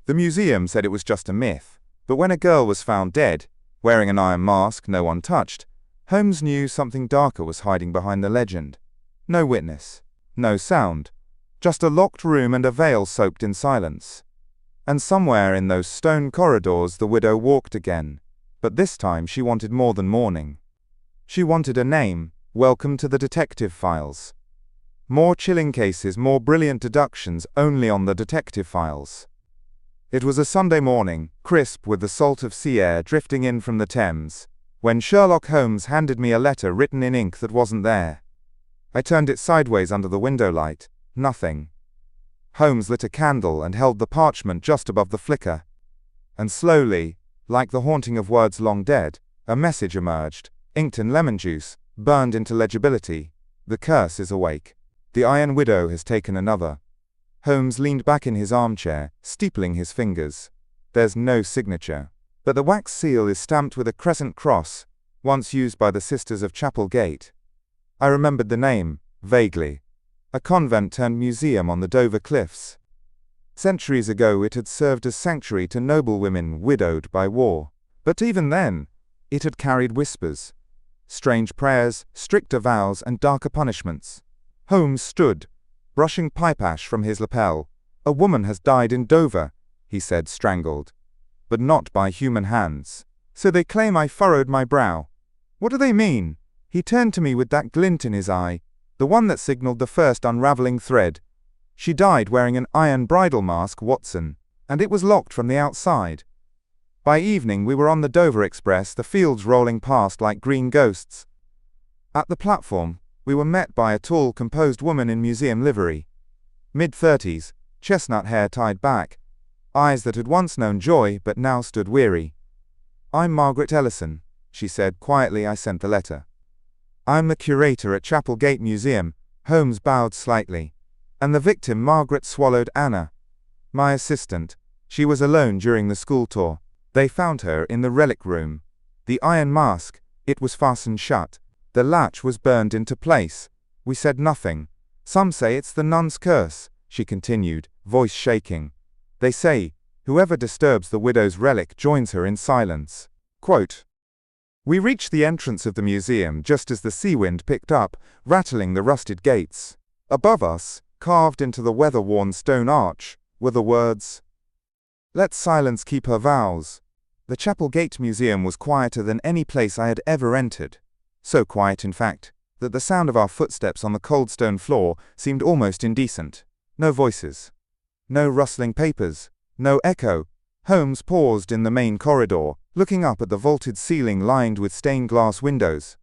The museum said it was just a myth, but when a girl was found dead, wearing an iron mask no one touched, Holmes knew something darker was hiding behind the legend. No witness, no sound, just a locked room and a veil soaked in silence. And somewhere in those stone corridors the widow walked again, but this time she wanted more than mourning. She wanted a name. Welcome to the detective files. More chilling cases, more brilliant deductions, only on the detective files. It was a Sunday morning, crisp with the salt of sea air drifting in from the Thames, when Sherlock Holmes handed me a letter written in ink that wasn't there. I turned it sideways under the window light. Nothing. Holmes lit a candle and held the parchment just above the flicker. And slowly, like the haunting of words long dead, a message emerged, inked in lemon juice, burned into legibility. The curse is awake. The Iron Widow has taken another. Holmes leaned back in his armchair, steepling his fingers. There's no signature, but the wax seal is stamped with a crescent cross, once used by the Sisters of Chapel Gate. I remembered the name, vaguely. A convent turned museum on the Dover cliffs. Centuries ago it had served as sanctuary to noble women widowed by war. But even then, it had carried whispers. Strange prayers, stricter vows, and darker punishments. Holmes stood, brushing pipe ash from his lapel. A woman has died in Dover, he said, strangled. But not by human hands. So they claim I furrowed my brow. What do they mean? He turned to me with that glint in his eye, the one that signaled the first unraveling thread. She died wearing an iron bridal mask, Watson, and it was locked from the outside. By evening we were on the Dover Express, the fields rolling past like green ghosts. At the platform, we were met by a tall, composed woman in museum livery. Mid-30s, chestnut hair tied back, eyes that had once known joy but now stood weary. I'm Margaret Ellison, she said quietly. I sent the letter. I'm the curator at Chapel Gate Museum. Holmes bowed slightly. And the victim, Margaret swallowed Anna. My assistant. She was alone during the school tour. They found her in the relic room. The iron mask, it was fastened shut. The latch was burned into place. We said nothing. Some say it's the nun's curse, she continued, voice shaking. They say, whoever disturbs the widow's relic joins her in silence. Quote, we reached the entrance of the museum just as the sea wind picked up, rattling the rusted gates. Above us, carved into the weather-worn stone arch, were the words, "Let silence keep her vows." The Chapel Gate Museum was quieter than any place I had ever entered. So quiet, in fact, that the sound of our footsteps on the cold stone floor seemed almost indecent. No voices. No rustling papers. No echo. Holmes paused in the main corridor, looking up at the vaulted ceiling lined with stained glass windows.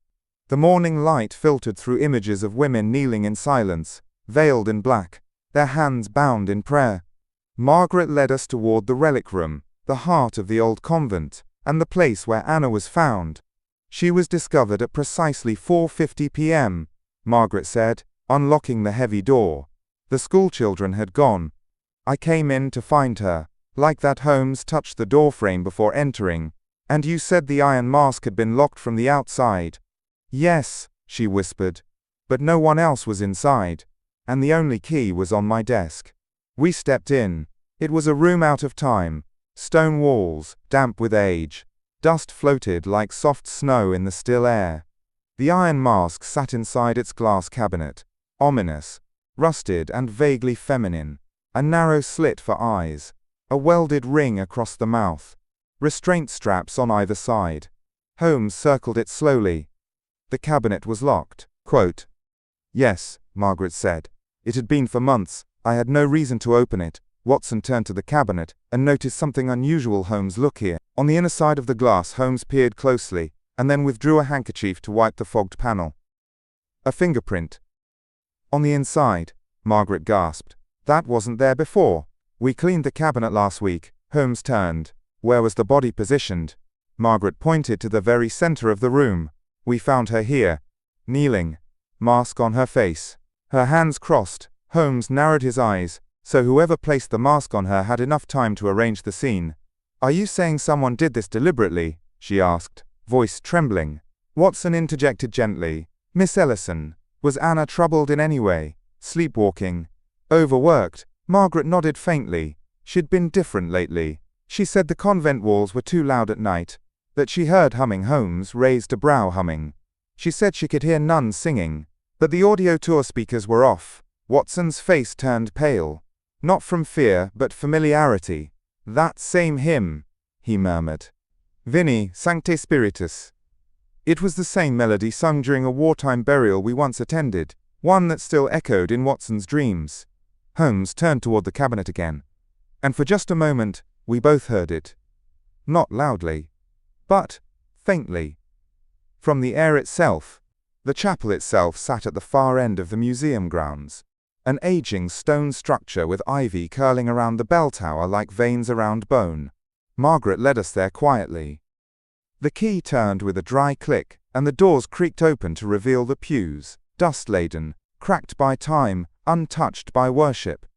The morning light filtered through images of women kneeling in silence, veiled in black, their hands bound in prayer. Margaret led us toward the relic room, the heart of the old convent, and the place where Anna was found. She was discovered at precisely 4:50 p.m., Margaret said, unlocking the heavy door. The schoolchildren had gone. I came in to find her. Like that, Holmes touched the doorframe before entering. And you said the iron mask had been locked from the outside. Yes, she whispered. But no one else was inside. And the only key was on my desk. We stepped in. It was a room out of time. Stone walls, damp with age. Dust floated like soft snow in the still air. The iron mask sat inside its glass cabinet. Ominous, rusted and vaguely feminine. A narrow slit for eyes. A welded ring across the mouth. Restraint straps on either side. Holmes circled it slowly. The cabinet was locked. Quote, yes, Margaret said. It had been for months. I had no reason to open it. Watson turned to the cabinet and noticed something unusual. Holmes, look here. On the inner side of the glass, Holmes peered closely, and then withdrew a handkerchief to wipe the fogged panel. A fingerprint. On the inside, Margaret gasped. That wasn't there before. We cleaned the cabinet last week. Holmes turned. Where was the body positioned? Margaret pointed to the very center of the room. We found her here, kneeling, mask on her face, her hands crossed. Holmes narrowed his eyes. So whoever placed the mask on her had enough time to arrange the scene. Are you saying someone did this deliberately? She asked, voice trembling. Watson interjected gently. Miss Ellison, was Anna troubled in any way? Sleepwalking? Overworked? Margaret nodded faintly. She'd been different lately. She said the convent walls were too loud at night, that she heard humming. Holmes raised a brow. Humming. She said she could hear nuns singing, but the audio tour speakers were off. Watson's face turned pale. Not from fear, but familiarity. That same hymn, he murmured. Vini, Sancte Spiritus. It was the same melody sung during a wartime burial we once attended, one that still echoed in Watson's dreams. Holmes turned toward the cabinet again, and for just a moment, we both heard it. Not loudly, but faintly. From the air itself. The chapel itself sat at the far end of the museum grounds, an aging stone structure with ivy curling around the bell tower like veins around bone. Margaret led us there quietly. The key turned with a dry click, and the doors creaked open to reveal the pews, dust-laden, cracked by time, untouched by worship.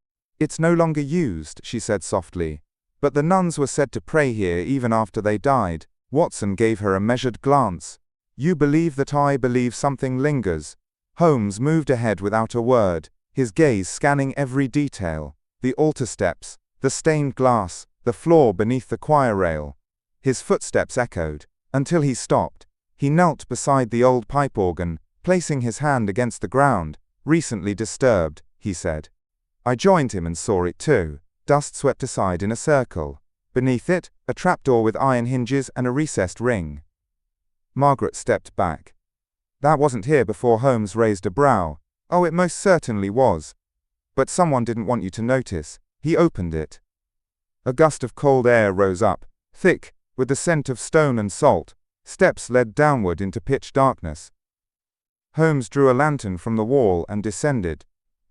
It's no longer used, she said softly, but the nuns were said to pray here even after they died. Watson gave her a measured glance. You believe that I believe something lingers. Holmes moved ahead without a word, his gaze scanning every detail, the altar steps, the stained glass, the floor beneath the choir rail. His footsteps echoed, until he stopped. He knelt beside the old pipe organ, placing his hand against the ground. Recently disturbed, he said. I joined him and saw it too. Dust swept aside in a circle. Beneath it, a trapdoor with iron hinges and a recessed ring. Margaret stepped back. That wasn't here before. Holmes raised a brow. Oh, it most certainly was. But someone didn't want you to notice. He opened it. A gust of cold air rose up, thick, with the scent of stone and salt. Steps led downward into pitch darkness. Holmes drew a lantern from the wall and descended.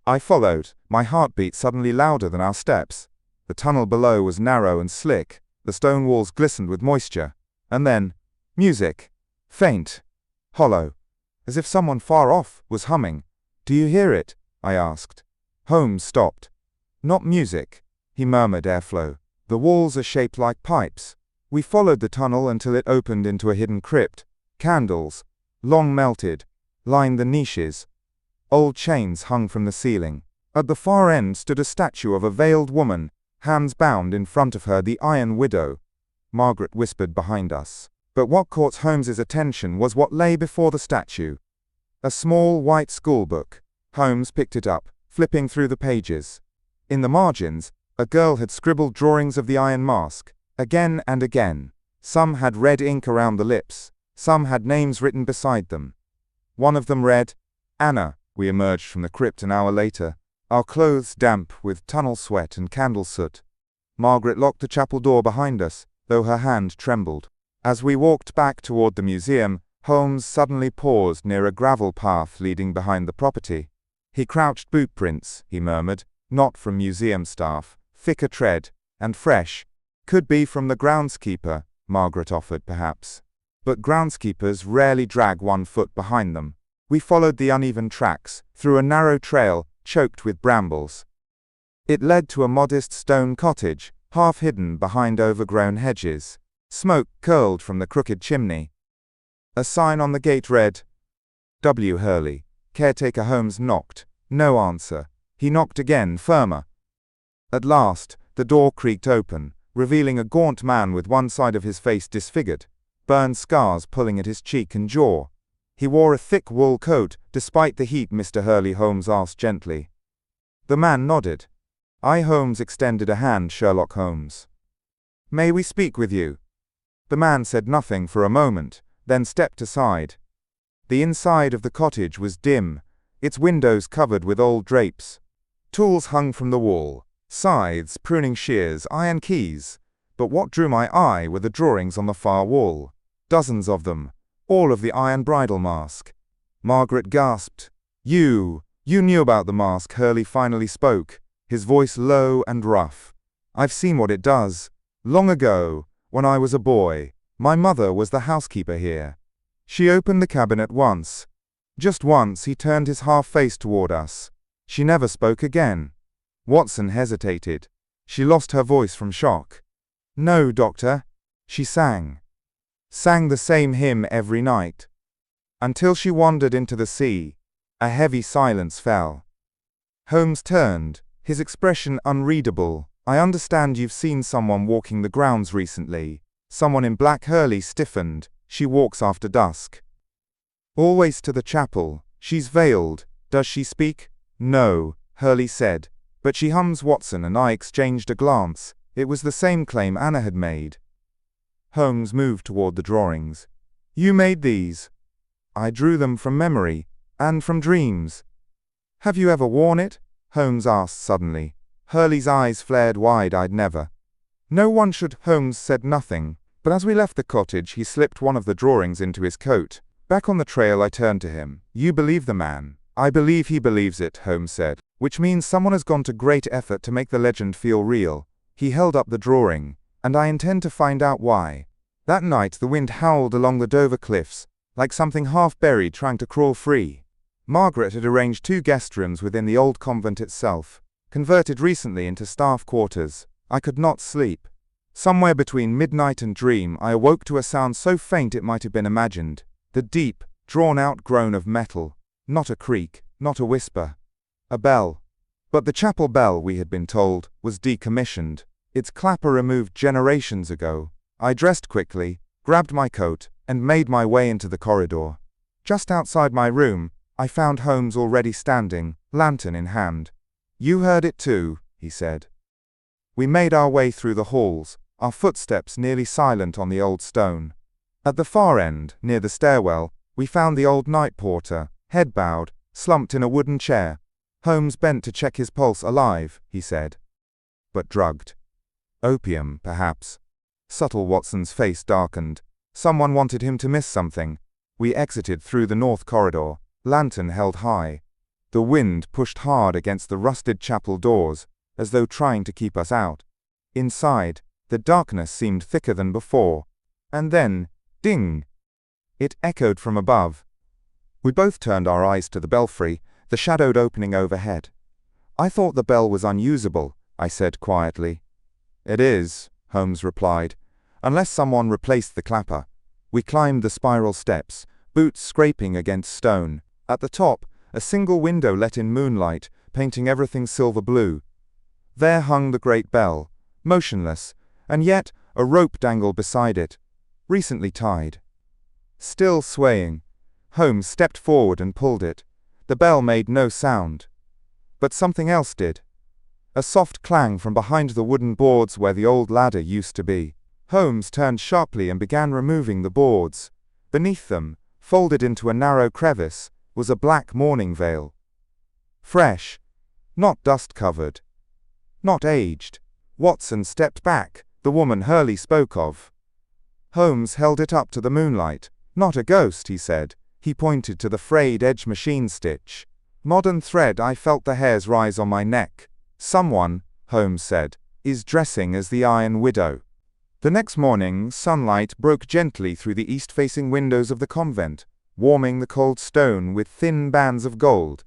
I followed, my heartbeat suddenly louder than our steps. The tunnel below was narrow and slick, the stone walls glistened with moisture. And then, music. Faint. Hollow. As if someone far off was humming. Do you hear it? I asked. Holmes stopped. Not music, he murmured. Airflow. The walls are shaped like pipes. We followed the tunnel until it opened into a hidden crypt. Candles, long melted, lined the niches. Old chains hung from the ceiling. At the far end stood a statue of a veiled woman, hands bound in front of her, the Iron Widow. Margaret whispered behind us. But what caught Holmes's attention was what lay before the statue. A small white schoolbook. Holmes picked it up, flipping through the pages. In the margins, a girl had scribbled drawings of the Iron Mask, again and again. Some had red ink around the lips, some had names written beside them. One of them read, Anna. We emerged from the crypt an hour later, our clothes damp with tunnel sweat and candle soot. Margaret locked the chapel door behind us, though her hand trembled. As we walked back toward the museum, Holmes suddenly paused near a gravel path leading behind the property. He crouched. Boot prints, he murmured, not from museum staff, thicker tread, and fresh. Could be from the groundskeeper, Margaret offered perhaps. But groundskeepers rarely drag 1 foot behind them. We followed the uneven tracks, through a narrow trail, choked with brambles. It led to a modest stone cottage, half hidden behind overgrown hedges. Smoke curled from the crooked chimney. A sign on the gate read, W. Hurley, caretaker. Holmes knocked. No answer. He knocked again, firmer. At last, the door creaked open, revealing a gaunt man with one side of his face disfigured, burned scars pulling at his cheek and jaw. He wore a thick wool coat, despite the heat. Mr. Hurley, Holmes asked gently. The man nodded. Holmes extended a hand. Sherlock Holmes. May we speak with you? The man said nothing for a moment, then stepped aside. The inside of the cottage was dim, its windows covered with old drapes. Tools hung from the wall, scythes, pruning shears, iron keys. But what drew my eye were the drawings on the far wall. Dozens of them, all of the Iron Bridal Mask. Margaret gasped. You knew about the mask. Hurley finally spoke, his voice low and rough. I've seen what it does. Long ago, when I was a boy, my mother was the housekeeper here. She opened the cabinet once. Just once. He turned his half face toward us. She never spoke again. Watson hesitated. She lost her voice from shock. No, Doctor. She sang the same hymn every night. Until she wandered into the sea. A heavy silence fell. Holmes turned, his expression unreadable, I understand you've seen someone walking the grounds recently. Someone in black. Hurley stiffened. She walks after dusk. Always to the chapel. She's veiled. Does she speak? No, Hurley said. But she hums. Watson and I exchanged a glance. It was the same claim Anna had made. Holmes moved toward the drawings. You made these? I drew them from memory, and from dreams. Have you ever worn it? Holmes asked suddenly. Hurley's eyes flared wide. I'd never. No one should. Holmes said nothing, but as we left the cottage he slipped one of the drawings into his coat. Back on the trail I turned to him. You believe the man? I believe he believes it, Holmes said, which means someone has gone to great effort to make the legend feel real. He held up the drawing, and I intend to find out why. That night the wind howled along the Dover cliffs, like something half buried trying to crawl free. Margaret had arranged 2 guest rooms within the old convent itself, converted recently into staff quarters. I could not sleep. Somewhere between midnight and dream I awoke to a sound so faint it might have been imagined. The deep, drawn-out groan of metal. Not a creak, not a whisper. A bell. But the chapel bell, we had been told, was decommissioned. Its clapper removed generations ago. I dressed quickly, grabbed my coat, and made my way into the corridor. Just outside my room, I found Holmes already standing, lantern in hand. You heard it too, he said. We made our way through the halls, our footsteps nearly silent on the old stone. At the far end, near the stairwell, we found the old night porter, head bowed, slumped in a wooden chair. Holmes bent to check his pulse. Alive, he said. But drugged. Opium, perhaps. Subtle. Watson's face darkened. Someone wanted him to miss something. We exited through the north corridor, lantern held high. The wind pushed hard against the rusted chapel doors, as though trying to keep us out. Inside, the darkness seemed thicker than before. And then, ding! It echoed from above. We both turned our eyes to the belfry, the shadowed opening overhead. I thought the bell was unusable, I said quietly. It is, Holmes replied, unless someone replaced the clapper. We climbed the spiral steps, boots scraping against stone. At the top, a single window let in moonlight, painting everything silver blue. There hung the great bell, motionless, and yet a rope dangled beside it, recently tied. Still swaying, Holmes stepped forward and pulled it. The bell made no sound. But something else did. A soft clang from behind the wooden boards where the old ladder used to be. Holmes turned sharply and began removing the boards. Beneath them, folded into a narrow crevice, was a black mourning veil. Fresh, not dust-covered, not aged. Watson stepped back, the woman Hurley spoke of. Holmes held it up to the moonlight. Not a ghost, he said. He pointed to the frayed edge machine stitch. Modern thread. I felt the hairs rise on my neck. Someone, Holmes said, is dressing as the Iron Widow. The next morning, sunlight broke gently through the east-facing windows of the convent, warming the cold stone with thin bands of gold.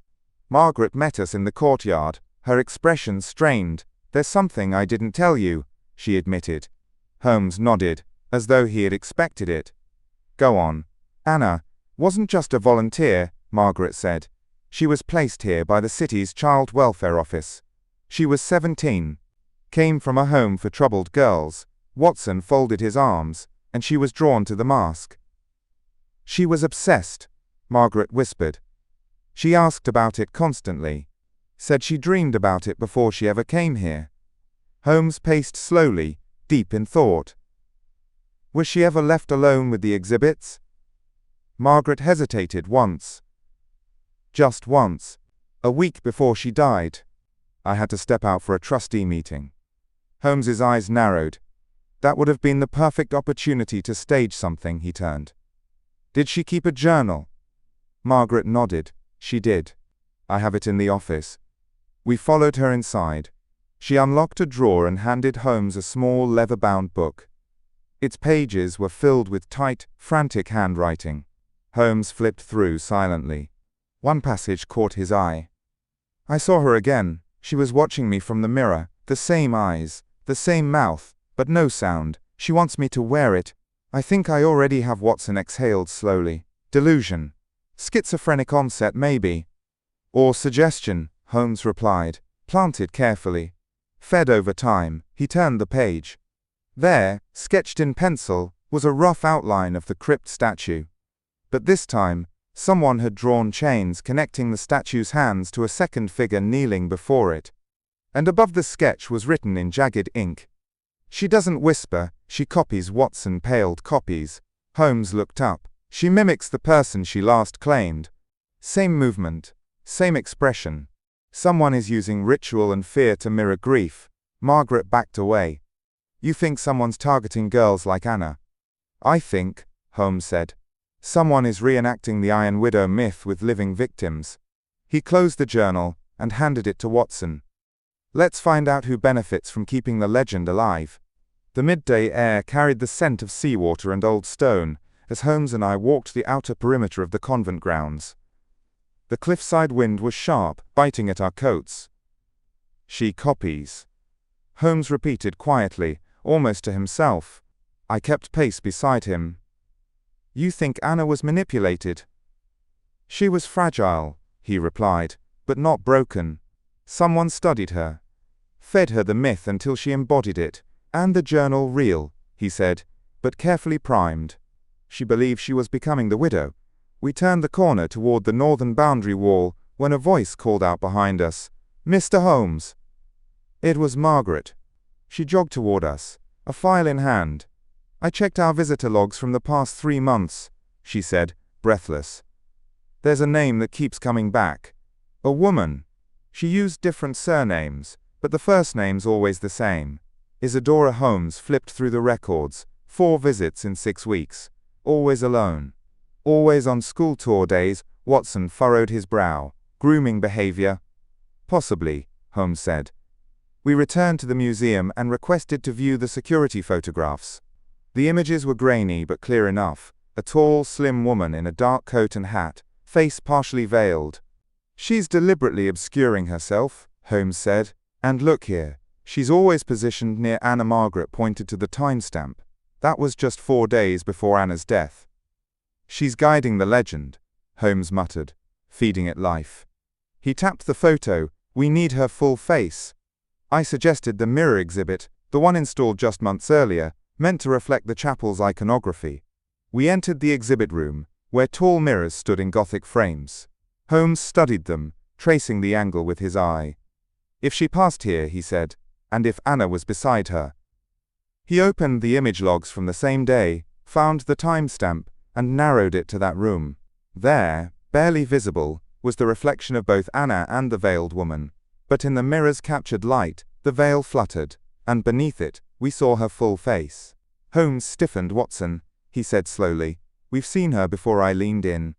Margaret met us in the courtyard, her expression strained. There's something I didn't tell you, she admitted. Holmes nodded, as though he had expected it. Go on. Anna wasn't just a volunteer, Margaret said. She was placed here by the city's child welfare office. She was 17. Came from a home for troubled girls. Watson folded his arms, and she was drawn to the mask. She was obsessed, Margaret whispered. She asked about it constantly. Said she dreamed about it before she ever came here. Holmes paced slowly, deep in thought. Was she ever left alone with the exhibits? Margaret hesitated once. Just once. A week before she died. I had to step out for a trustee meeting. Holmes's eyes narrowed. That would have been the perfect opportunity to stage something, he turned. Did she keep a journal? Margaret nodded. She did. I have it in the office. We followed her inside. She unlocked a drawer and handed Holmes a small leather-bound book. Its pages were filled with tight, frantic handwriting. Holmes flipped through silently. One passage caught his eye. I saw her again. She was watching me from the mirror, the same eyes, the same mouth, but no sound. She wants me to wear it. I think I already have. Watson exhaled slowly. Delusion. Schizophrenic onset, maybe. Or suggestion, Holmes replied, planted carefully. fed over time. He turned the page. There, sketched in pencil, was a rough outline of the crypt statue. But this time, someone had drawn chains connecting the statue's hands to a second figure kneeling before it. And above the sketch was written in jagged ink, "She doesn't whisper, she copies Watson paled copies." Holmes looked up. "She mimics the person she last claimed. Same movement, same expression. Someone is using ritual and fear to mirror grief." Margaret backed away. "You think someone's targeting girls like Anna?" "I think," Holmes said, "someone is reenacting the Iron Widow myth with living victims." He closed the journal and handed it to Watson. "Let's find out who benefits from keeping the legend alive." The midday air carried the scent of seawater and old stone, as Holmes and I walked the outer perimeter of the convent grounds. The cliffside wind was sharp, biting at our coats. "She copies," Holmes repeated quietly, almost to himself. I kept pace beside him. "You think Anna was manipulated?" "She was fragile," he replied, "but not broken. Someone studied her, fed her the myth until she embodied it. And the journal real," he said, "but carefully primed. She believed she was becoming the widow." We turned the corner toward the northern boundary wall when a voice called out behind us, "Mr. Holmes." It was Margaret. She jogged toward us, a file in hand. "I checked our visitor logs from the past 3 months," she said, breathless. "There's a name that keeps coming back. A woman. She used different surnames, but the first name's always the same. Isadora Holmes." Flipped through the records. 4 visits in 6 weeks. Always alone. Always on school tour days. Watson furrowed his brow. "Grooming behavior?" "Possibly," Holmes said. We returned to the museum and requested to view the security photographs. The images were grainy but clear enough. A tall, slim woman in a dark coat and hat, face partially veiled. "She's deliberately obscuring herself," Holmes said. "And look here. She's always positioned near Anna." Margaret pointed to the timestamp. That was just 4 days before Anna's death. "She's guiding the legend," Holmes muttered, "feeding it life." He tapped the photo. "We need her full face." I suggested the mirror exhibit, the one installed just months earlier, meant to reflect the chapel's iconography. We entered the exhibit room, where tall mirrors stood in Gothic frames. Holmes studied them, tracing the angle with his eye. "If she passed here," he said, "and if Anna was beside her." He opened the image logs from the same day, found the timestamp, and narrowed it to that room. There, barely visible, was the reflection of both Anna and the veiled woman. But in the mirror's captured light, the veil fluttered, and beneath it, we saw her full face. Holmes stiffened. "Watson," he said slowly, "we've seen her before." I leaned in.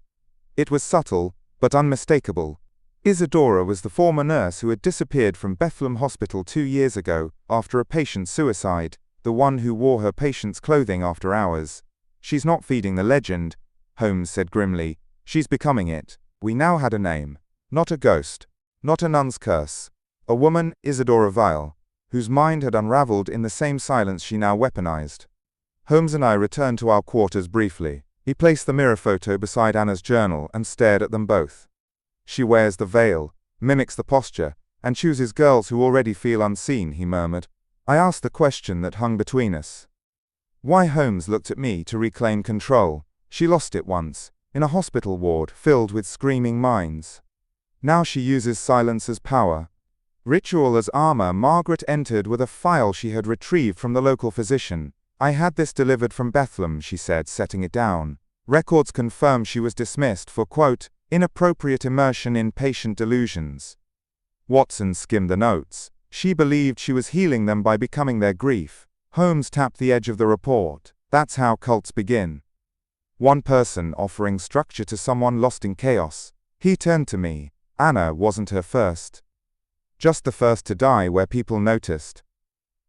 It was subtle, but unmistakable. Isadora was the former nurse who had disappeared from Bethlehem Hospital 2 years ago, after a patient's suicide, the one who wore her patient's clothing after hours. "She's not feeding the legend," Holmes said grimly. "She's becoming it." We now had a name. Not a ghost. Not a nun's curse. A woman, Isadora Vile, whose mind had unraveled in the same silence she now weaponized. Holmes and I returned to our quarters briefly. He placed the mirror photo beside Anna's journal and stared at them both. "She wears the veil, mimics the posture, and chooses girls who already feel unseen," he murmured. I asked the question that hung between us. Why? Holmes looked at me to reclaim control. "She lost it once, in a hospital ward filled with screaming minds. Now she uses silence as power. Ritual as armor." Margaret entered with a file she had retrieved from the local physician. "I had this delivered from Bethlehem," she said, setting it down. "Records confirm she was dismissed for, quote, inappropriate immersion in patient delusions." Watson skimmed the notes. "She believed she was healing them by becoming their grief." Holmes tapped the edge of the report. "That's how cults begin. One person offering structure to someone lost in chaos." He turned to me. "Anna wasn't her first. Just the first to die where people noticed."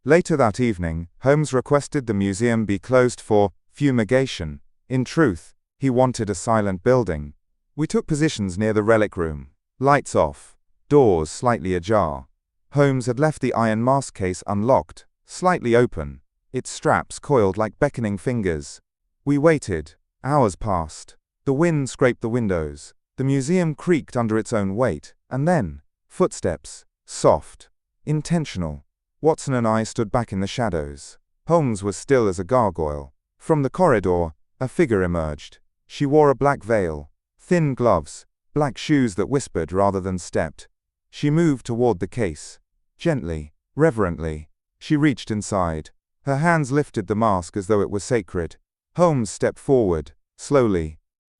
Later that evening, Holmes requested the museum be closed for fumigation. In truth, he wanted a silent building. We took positions near the relic room. Lights off, doors slightly ajar. Holmes had left the iron mask case unlocked, slightly open, its straps coiled like beckoning fingers. We waited. Hours passed. The wind scraped the windows. The museum creaked under its own weight, and then, footsteps, soft, intentional. Watson and I stood back in the shadows. Holmes was still as a gargoyle. From the corridor, a figure emerged. She wore a black veil, thin gloves, black shoes that whispered rather than stepped. She moved toward the case. Gently, reverently. She reached inside. Her hands lifted the mask as though it was sacred. Holmes stepped forward, slowly.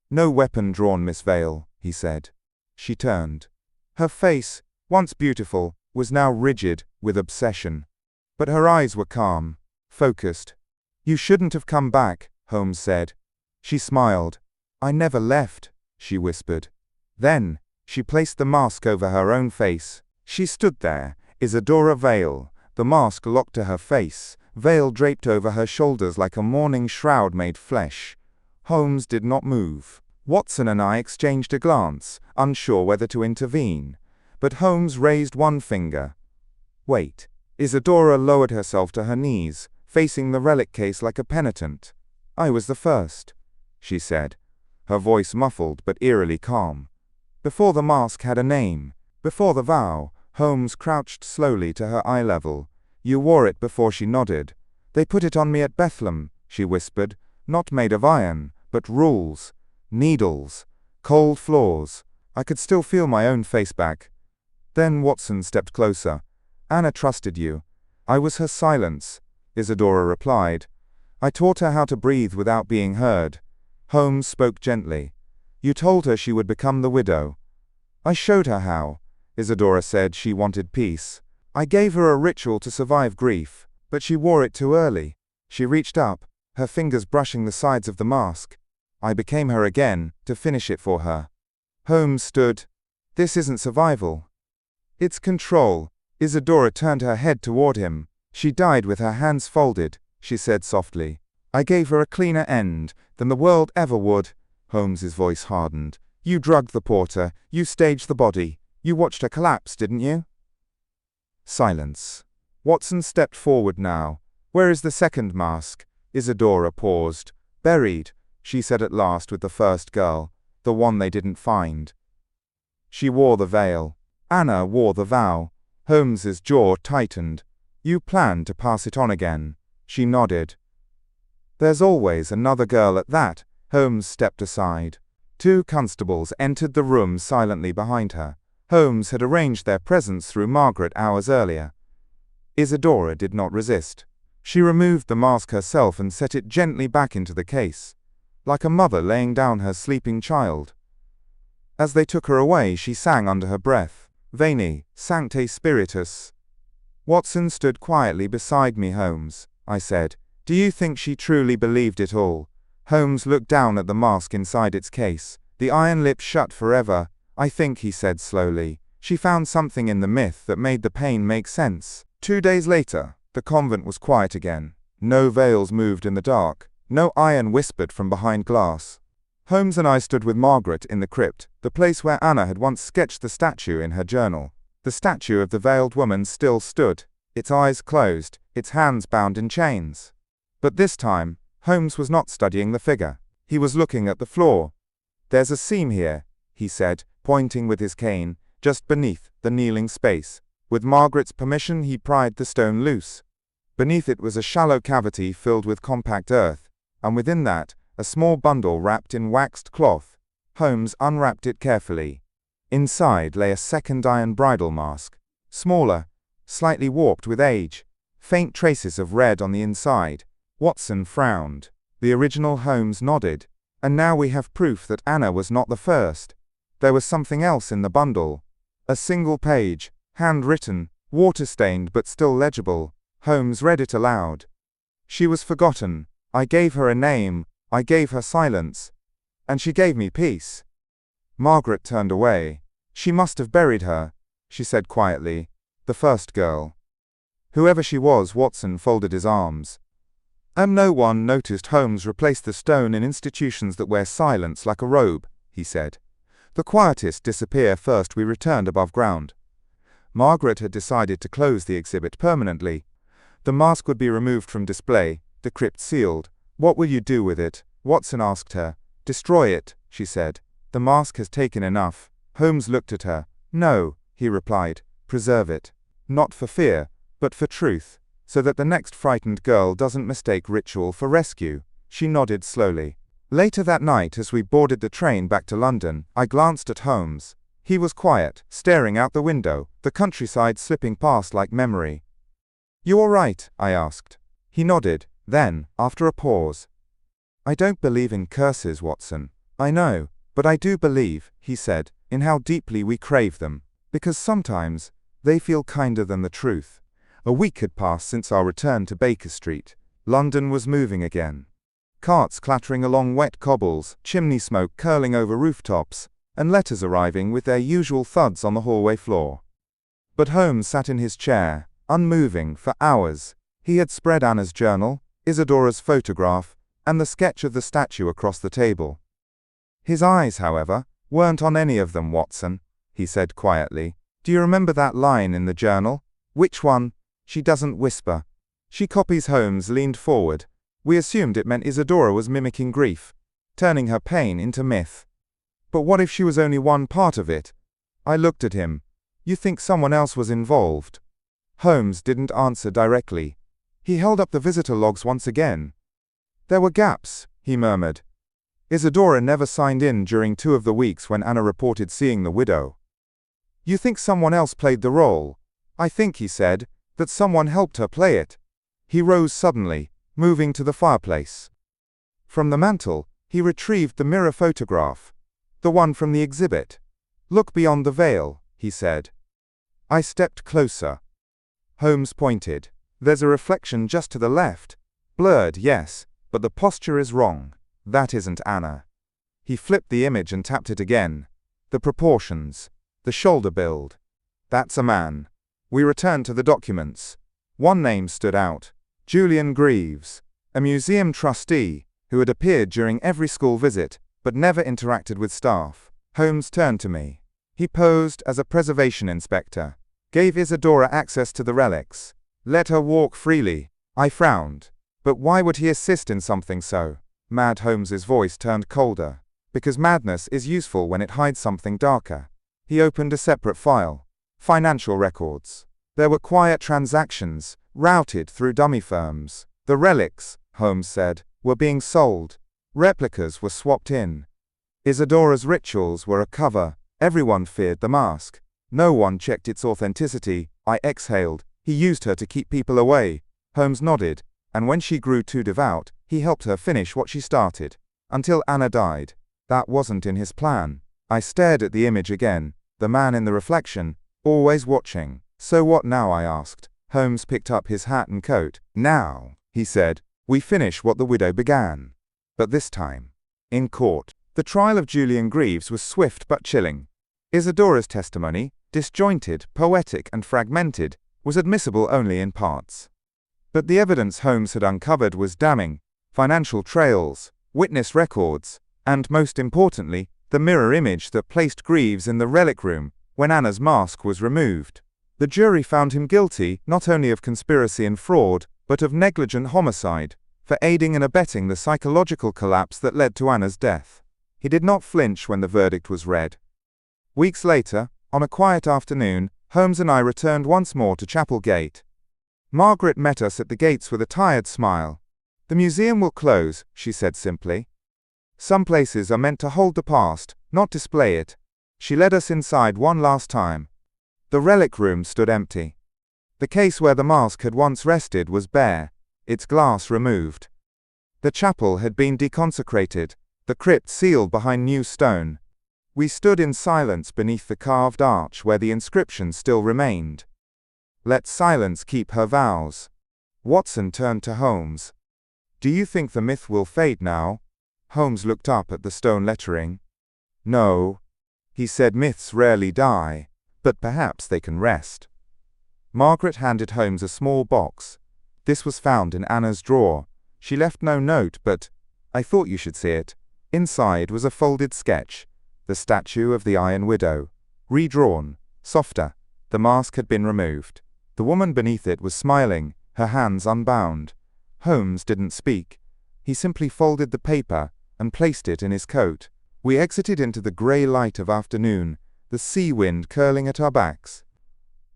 "No weapon drawn, Miss Vale," he said. She turned. Her face, once beautiful, was now rigid with obsession. But her eyes were calm, focused. "You shouldn't have come back," Holmes said. She smiled. "I never left," she whispered. Then, she placed the mask over her own face. She stood there, Isadora Vale, the mask locked to her face, veil draped over her shoulders like a mourning shroud made flesh. Holmes did not move. Watson and I exchanged a glance, unsure whether to intervene. But Holmes raised one finger. "Wait." Isadora lowered herself to her knees, facing the relic case like a penitent. "I was the first," she said, her voice muffled but eerily calm. "Before the mask had a name, before the vow." Holmes crouched slowly to her eye level. "You wore it before." She nodded. "They put it on me at Bethlehem," she whispered. "Not made of iron, but rules, needles, cold floors." I could still feel my own face back. Then Watson stepped closer. "Anna trusted you." "I was her silence," Isadora replied. "I taught her how to breathe without being heard." Holmes spoke gently. "You told her she would become the widow." "I showed her how." Isadora said she wanted peace. "I gave her a ritual to survive grief, but she wore it too early." She reached up, her fingers brushing the sides of the mask. "I became her again, to finish it for her." Holmes stood. "This isn't survival. It's control." Isadora turned her head toward him. "She died with her hands folded," she said softly. "I gave her a cleaner end than the world ever would." Holmes's voice hardened. "You drugged the porter, you staged the body. You watched her collapse, didn't you?" Silence. Watson stepped forward now. "Where is the second mask?" Isadora paused. "Buried," she said at last with the first girl, the one they didn't find. "She wore the veil. Anna wore the vow." Holmes's jaw tightened. "You plan to pass it on again?" She nodded. "There's always another girl at that." Holmes stepped aside. Two constables entered the room silently behind her. Holmes had arranged their presence through Margaret hours earlier. Isadora did not resist. She removed the mask herself and set it gently back into the case, like a mother laying down her sleeping child. As they took her away, she sang under her breath, "Veni, Sancte Spiritus." Watson stood quietly beside me. "Holmes," I said, "do you think she truly believed it all?" Holmes looked down at the mask inside its case, the iron lips shut forever. "I think," he said slowly, "she found something in the myth that made the pain make sense." 2 days later, the convent was quiet again. No veils moved in the dark. No iron whispered from behind glass. Holmes and I stood with Margaret in the crypt, the place where Anna had once sketched the statue in her journal. The statue of the veiled woman still stood, its eyes closed, its hands bound in chains. But this time, Holmes was not studying the figure. He was looking at the floor. "There's a seam here," he said, pointing with his cane, just beneath the kneeling space. With Margaret's permission, he pried the stone loose. Beneath it was a shallow cavity filled with compact earth, and within that, a small bundle wrapped in waxed cloth. Holmes unwrapped it carefully. Inside lay a second iron bridal mask, smaller, slightly warped with age, faint traces of red on the inside. Watson frowned. The original. Holmes nodded. "And now we have proof that Anna was not the first." There was something else in the bundle. A single page, handwritten, water-stained but still legible. Holmes read it aloud. "She was forgotten. I gave her a name. I gave her silence. And she gave me peace." Margaret turned away. "She must have buried her," she said quietly. "The first girl." Whoever she was, Watson folded his arms. No one noticed." Holmes replaced the stone in institutions that wear silence like a robe," he said. "The quietest disappear first. We returned above ground." Margaret had decided to close the exhibit permanently. The mask would be removed from display, the crypt sealed. "What will you do with it?" Watson asked her. "Destroy it," she said. "The mask has taken enough." Holmes looked at her. "No," he replied. "Preserve it. Not for fear, but for truth, so that the next frightened girl doesn't mistake ritual for rescue." She nodded slowly. Later that night, as we boarded the train back to London, I glanced at Holmes. He was quiet, staring out the window, the countryside slipping past like memory. "You all right?" I asked. He nodded. Then, after a pause, "I don't believe in curses, Watson. I know, but I do believe," he said, "in how deeply we crave them, because sometimes they feel kinder than the truth." A week had passed since our return to Baker Street. London was moving again. Carts clattering along wet cobbles, chimney smoke curling over rooftops, and letters arriving with their usual thuds on the hallway floor. But Holmes sat in his chair, unmoving, for hours. He had spread Anna's journal, Isadora's photograph, and the sketch of the statue across the table. His eyes, however, weren't on any of them. "Watson," he said quietly, "do you remember that line in the journal?" "Which one?" "She doesn't whisper. She copies." Holmes leaned forward. "We assumed it meant Isadora was mimicking grief, turning her pain into myth. But what if she was only one part of it?" I looked at him. "You think someone else was involved?" Holmes didn't answer directly. He held up the visitor logs once again. "There were gaps," he murmured. "Isadora never signed in during 2 of the weeks when Anna reported seeing the widow." "You think someone else played the role?" "I think," he said, "that someone helped her play it." He rose suddenly, moving to the fireplace. From the mantel, he retrieved the mirror photograph. "The one from the exhibit. Look beyond the veil," he said. I stepped closer. Holmes pointed. "There's a reflection just to the left. Blurred, yes, but the posture is wrong. That isn't Anna." He flipped the image and tapped it again. "The proportions. The shoulder build. That's a man." We returned to the documents. One name stood out. Julian Greaves, a museum trustee, who had appeared during every school visit, but never interacted with staff. Holmes turned to me. He posed as a preservation inspector. Gave Isadora access to the relics. Let her walk freely. I frowned. But why would he assist in something so mad? Holmes's voice turned colder. "Because madness is useful when it hides something darker." He opened a separate file. Financial records. There were quiet transactions, routed through dummy firms. The relics, Holmes said, were being sold. Replicas were swapped in. Isadora's rituals were a cover. Everyone feared the mask. No one checked its authenticity. I exhaled. He used her to keep people away. Holmes nodded. And when she grew too devout, he helped her finish what she started. Until Anna died. That wasn't in his plan. I stared at the image again. The man in the reflection, always watching. "So what now?" I asked. Holmes picked up his hat and coat. "Now," he said, "we finish what the widow began. But this time, in court." The trial of Julian Greaves was swift but chilling. Isadora's testimony, disjointed, poetic, and fragmented, was admissible only in parts. But the evidence Holmes had uncovered was damning: financial trails, witness records, and, most importantly, the mirror image that placed Greaves in the relic room when Anna's mask was removed. The jury found him guilty not only of conspiracy and fraud, but of negligent homicide, for aiding and abetting the psychological collapse that led to Anna's death. He did not flinch when the verdict was read. Weeks later, on a quiet afternoon, Holmes and I returned once more to Chapel Gate. Margaret met us at the gates with a tired smile. "The museum will close," she said simply. "Some places are meant to hold the past, not display it." She led us inside one last time. The relic room stood empty. The case where the mask had once rested was bare, its glass removed. The chapel had been deconsecrated, the crypt sealed behind new stone. We stood in silence beneath the carved arch where the inscription still remained. "Let silence keep her vows." Watson turned to Holmes. "Do you think the myth will fade now?" Holmes looked up at the stone lettering. "No," he said, "myths rarely die, but perhaps they can rest." Margaret handed Holmes a small box. "This was found in Anna's drawer. She left no note, but I thought you should see it." Inside was a folded sketch, the statue of the Iron Widow, redrawn, softer. The mask had been removed. The woman beneath it was smiling, her hands unbound. Holmes didn't speak. He simply folded the paper and placed it in his coat. We exited into the grey light of afternoon, the sea wind curling at our backs.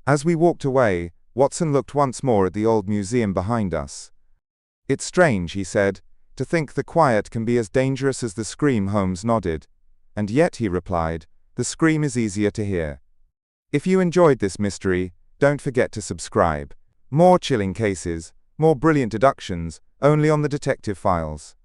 As we walked away, Watson looked once more at the old museum behind us. It's strange, he said, to think the quiet can be as dangerous as the scream. Holmes nodded. And yet, he replied, the scream is easier to hear. If you enjoyed this mystery, don't forget to subscribe. More chilling cases, more brilliant deductions, only on the Detective Files.